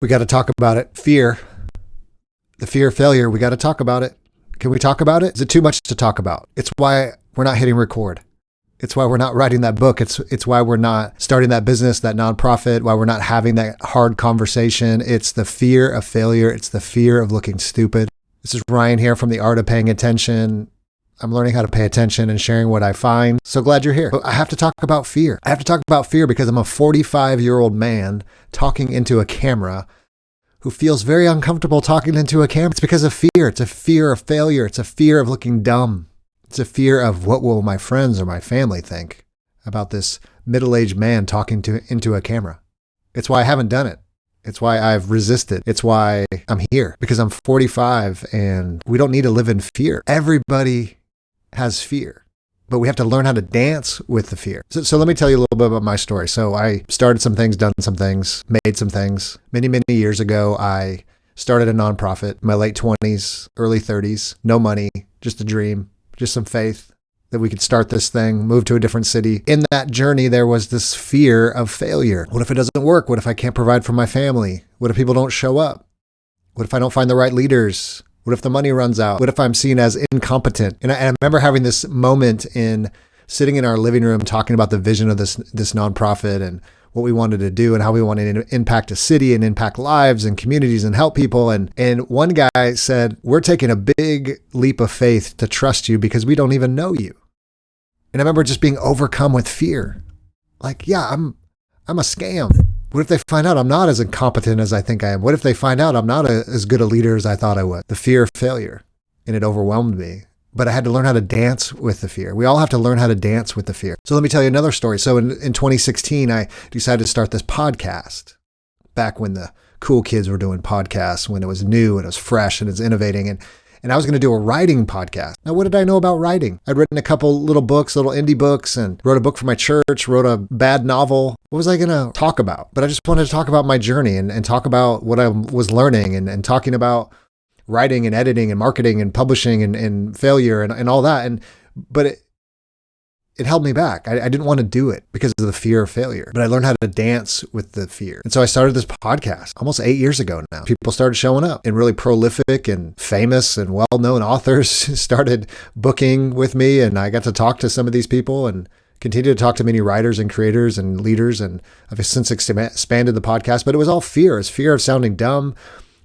We got to talk about it. Fear, the fear of failure. We got to talk about it. Can we talk about it? Is it too much to talk about? It's why we're not hitting record. It's why we're not writing that book. It's why we're not starting that business, that nonprofit, why we're not having that hard conversation. It's the fear of failure. It's the fear of looking stupid. This is Ryan here from The Art of Paying Attention. I'm learning how to pay attention and sharing what I find. So glad you're here. But I have to talk about fear. I have to talk about fear because I'm a 45-year-old man talking into a camera who feels very uncomfortable talking into a camera. It's because of fear. It's a fear of failure. It's a fear of looking dumb. It's a fear of what will my friends or my family think about this middle-aged man talking into a camera. It's why I haven't done it. It's why I've resisted. It's why I'm here, because I'm 45 and we don't need to live in fear. Everybody has fear, but we have to learn how to dance with the fear. So let me tell you a little bit about my story. So I started some things, done some things, made some things. Many, many years ago, I started a nonprofit in my late 20s, early 30s, no money, just a dream, just some faith that we could start this thing, move to a different city. In that journey, there was this fear of failure. What if it doesn't work? What if I can't provide for my family? What if people don't show up? What if I don't find the right leaders? What if the money runs out? What if I'm seen as incompetent? And I remember having this moment in sitting in our living room talking about the vision of this nonprofit and what we wanted to do and how we wanted to impact a city and impact lives and communities and help people. And one guy said, "We're taking a big leap of faith to trust you because we don't even know you." And I remember just being overcome with fear. Like, yeah, I'm a scam. What if they find out I'm not as incompetent as I think I am? What if they find out I'm not as good a leader as I thought I would? The fear of failure. And it overwhelmed me. But I had to learn how to dance with the fear. We all have to learn how to dance with the fear. So let me tell you another story. So in 2016, I decided to start this podcast. Back when the cool kids were doing podcasts, when it was new and it was fresh and it's innovating. And I was going to do a writing podcast. Now, what did I know about writing? I'd written a couple little books, little indie books, and wrote a book for my church, wrote a bad novel. What was I going to talk about? But I just wanted to talk about my journey and talk about what I was learning and talking about writing and editing and marketing and publishing and failure and all that. But it held me back. I didn't want to do it because of the fear of failure, but I learned how to dance with the fear. And so I started this podcast almost 8 years ago now. People started showing up, and really prolific and famous and well-known authors started booking with me. And I got to talk to some of these people and continue to talk to many writers and creators and leaders. And I've since expanded the podcast, but it was all fear. It's fear of sounding dumb,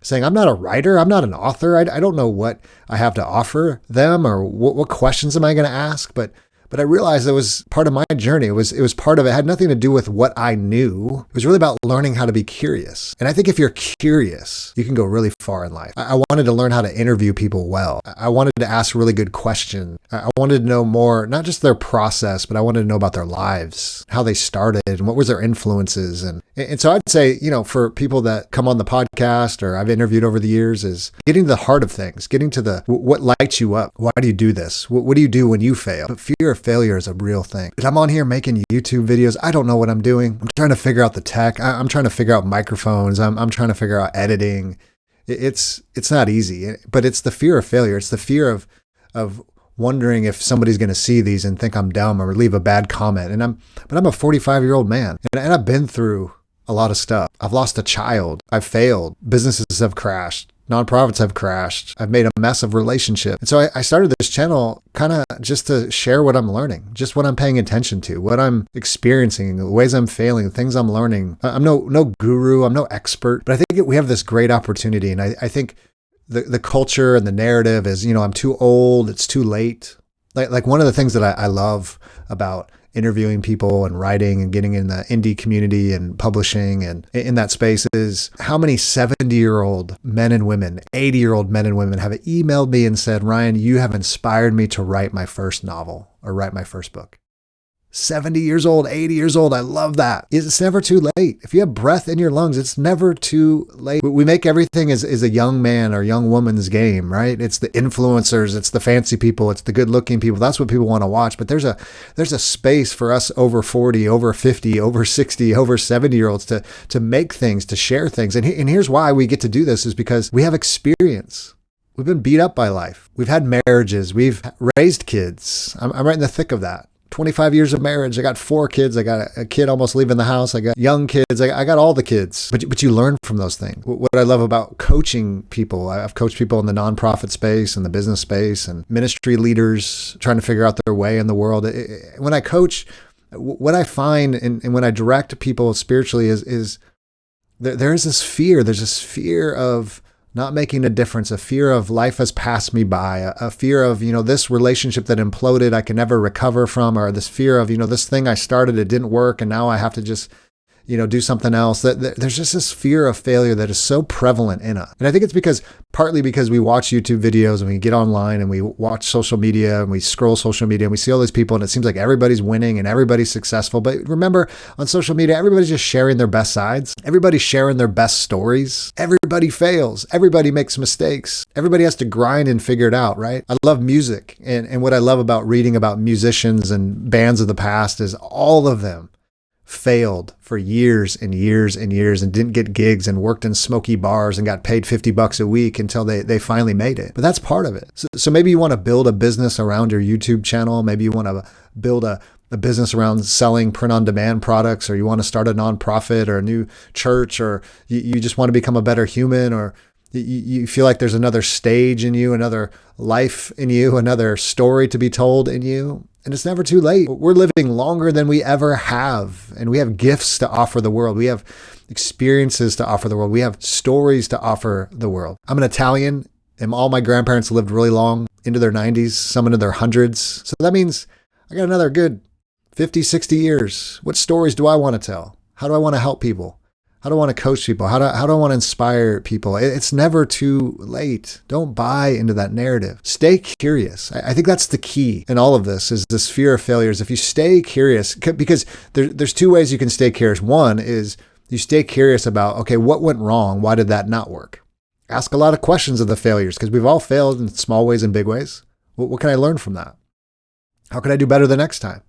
saying, I'm not a writer, I'm not an author. I don't know what I have to offer them or what questions am I going to ask. But I realized it was part of my journey. It was part of it. It had nothing to do with what I knew. It was really about learning how to be curious. And I think if you're curious, you can go really far in life. I wanted to learn how to interview people well. I wanted to ask really good questions. I wanted to know more, not just their process, but I wanted to know about their lives, how they started and what was their influences. And so I'd say, for people that come on the podcast or I've interviewed over the years, is getting to the heart of things, getting to what lights you up. Why do you do this? What do you do when you fail? But fear of failure is a real thing. But I'm on here making YouTube videos. I don't know what I'm doing. I'm trying to figure out the tech. I'm trying to figure out microphones. I'm trying to figure out editing. It's not easy, but it's the fear of failure. It's the fear of wondering if somebody's going to see these and think I'm dumb or leave a bad comment. But I'm a 45-year-old man and I've been through a lot of stuff. I've lost a child. I've failed. Businesses have crashed. Nonprofits have crashed. I've made a mess of relationships. And so I started this channel kind of just to share what I'm learning, just what I'm paying attention to, what I'm experiencing, the ways I'm failing, the things I'm learning. I'm no guru. I'm no expert, but I think we have this great opportunity. And I think the culture and the narrative is, I'm too old. It's too late. Like one of the things that I love about interviewing people and writing and getting in the indie community and publishing and in that space is how many 70-year-old men and women, 80-year-old men and women have emailed me and said, Ryan, you have inspired me to write my first novel or write my first book. 70 years old, 80 years old. I love that. It's never too late. If you have breath in your lungs, it's never too late. We make everything as a young man or young woman's game, right? It's the influencers, it's the fancy people, it's the good looking people. That's what people want to watch. But there's a space for us over 40, over 50, over 60, over 70-year-olds to make things, to share things. And here's why we get to do this is because we have experience. We've been beat up by life. We've had marriages. We've raised kids. I'm right in the thick of that. 25 years of marriage. I got 4 kids. I got a kid almost leaving the house. I got young kids. I got all the kids. But you learn from those things. What I love about coaching people, I've coached people in the nonprofit space and the business space and ministry leaders trying to figure out their way in the world. When I coach, what I find and when I direct people spiritually is there is this fear. There's this fear of not making a difference, a fear of life has passed me by, a fear of, this relationship that imploded, I can never recover from, or this fear of, this thing I started, it didn't work, and now I have to just, do something else. There's just this fear of failure that is so prevalent in us. And I think it's partly because we watch YouTube videos and we get online and we watch social media and we scroll social media and we see all these people and it seems like everybody's winning and everybody's successful. But remember, on social media, everybody's just sharing their best sides. Everybody's sharing their best stories. Everybody fails. Everybody makes mistakes. Everybody has to grind and figure it out, right? I love music. And what I love about reading about musicians and bands of the past is all of them failed for years and years and years and didn't get gigs and worked in smoky bars and got paid $50 a week until they finally made it. But that's part of it. So maybe you want to build a business around your YouTube channel. Maybe you want to build a business around selling print-on-demand products, or you want to start a nonprofit or a new church, or you just want to become a better human, or you feel like there's another stage in you, another life in you, another story to be told in you. And it's never too late. We're living longer than we ever have. And we have gifts to offer the world. We have experiences to offer the world. We have stories to offer the world. I'm an Italian, and all my grandparents lived really long, into their 90s, some into their hundreds. So that means I got another good 50, 60 years. What stories do I want to tell? How do I want to help people? How do I want to coach people? How do I want to inspire people? It's never too late. Don't buy into that narrative. Stay curious. I think that's the key in all of this, is this fear of failures. If you stay curious, because there's 2 ways you can stay curious. One is you stay curious about, okay, what went wrong? Why did that not work? Ask a lot of questions of the failures, because we've all failed in small ways and big ways. What can I learn from that? How can I do better the next time?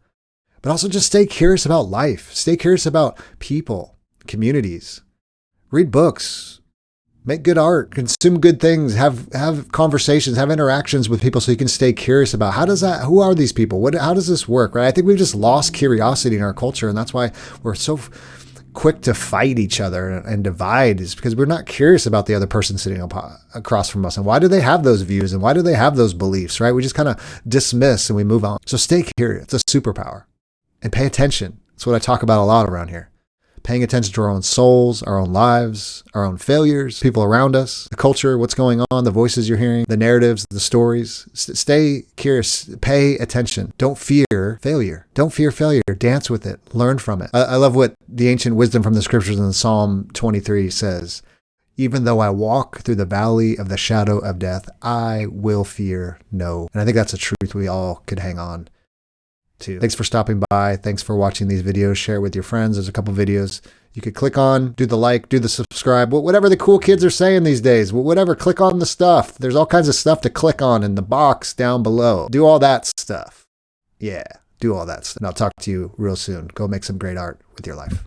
But also just stay curious about life. Stay curious about people. Communities, read books, make good art, consume good things, have conversations, have interactions with people so you can stay curious about who are these people? How does this work, right? I think we've just lost curiosity in our culture, and that's why we're so quick to fight each other and divide, is because we're not curious about the other person sitting across from us. And why do they have those views? And why do they have those beliefs, right? We just kind of dismiss and we move on. So stay curious. It's a superpower. And pay attention. That's what I talk about a lot around here. Paying attention to our own souls, our own lives, our own failures, people around us, the culture, what's going on, the voices you're hearing, the narratives, the stories. Stay curious. Pay attention. Don't fear failure. Don't fear failure. Dance with it. Learn from it. I love what the ancient wisdom from the scriptures in Psalm 23 says. Even though I walk through the valley of the shadow of death, I will fear no. And I think that's a truth we all could hang on to. Thanks for stopping by. Thanks for watching these videos. Share it with your friends. There's a couple videos you could click on, do the like, do the subscribe, whatever the cool kids are saying these days, whatever, click on the stuff. There's all kinds of stuff to click on in the box down below. Do all that stuff. Yeah, do all that stuff. And I'll talk to you real soon. Go make some great art with your life.